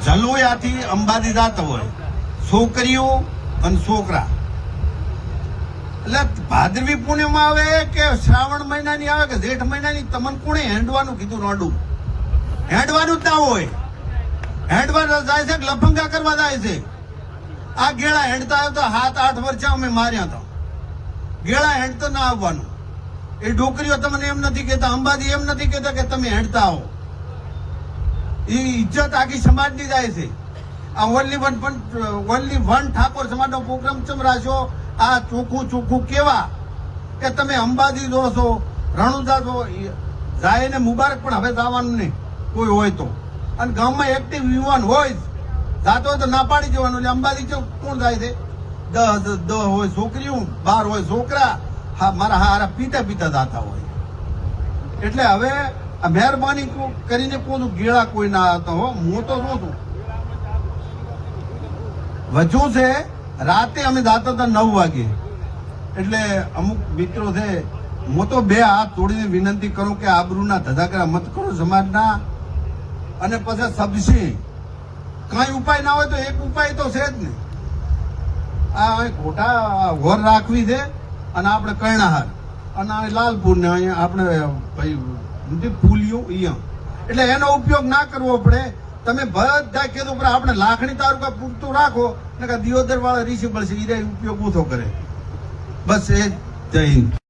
જલોયાથી અંબાજી જતા હોય છોકરીઓ અને છોકરા, એટલે ભાદરવી પૂનમ આવે કે શ્રાવણ મહિનાની આવે કે જેઠ મહિનાની, તમને કોણે હેંડવાનું કીધું? રોડું હેંડવાનું જ ના હોય. હેંડવા જાય છે, લફંગા કરવા જાય છે. આ ગેળા હેંડતા આવ્યો તો 7-8 વર્ષ અમે માર્યા હતા. ગેળા હેંડતો ના આવવાનું. એ ડોકરીઓ તમને એમ નથી કહેતા, અંબાજી એમ નથી કહેતા કે તમે હેંડતા આવો. એ ઇજ્જત આખી સમાજની જાય છે. આ ઓનલી વન ઠાકોર સમાજનો પ્રોગ્રામ ચમ રાખ્યો. આ ચોખ્ખું કેવા કે તમે અંબાજી જો છો, રણુજા જો જાય ને મુબારક, પણ હવે જવાનું નહીં કોઈ હોય તો. અને ગામમાં એક્ટિવ યુવાન હોય, જાતો હોય તો ના પાડી જવાનું. એટલે અંબાજી કોણ જાય છે? 10 હોય છોકરીઓ, 12 હોય છોકરા. હા, મારા હારા પીતા જાતા હોય. એટલે હવે મહેરબાની કરીને કોઈ ગેળા કોઈ ના આવતા હો. હું તો શું છું, વજુ છે. રાતે અમે જાતા હતા 9 વાગે. એટલે અમુક મિત્રો છે, હું તો 2 હાથ જોડીને વિનંતી કરું કે આબરૂના ધજાગરા મત કરો સમાજના. અને પછી સબસી કઈ ઉપાય ના હોય તો એક ઉપાય તો છે જ ને. આ ખોટા વર રાખવી છે. અને આપણે કર્ણાહાર અને લાલપુર ને અહીંયા આપણે ભાઈ ફૂલિયું અહીંયા, એટલે એનો ઉપયોગ ના કરવો પડે. તમે બધા કીધું પર આપણે લાખણી તાલુકા પૂરતું રાખો ને, દિયોદર વાળા ઋષિ બળશે એ ઉપયોગ ઓછો કરે. બસ એ જય હિન્દ.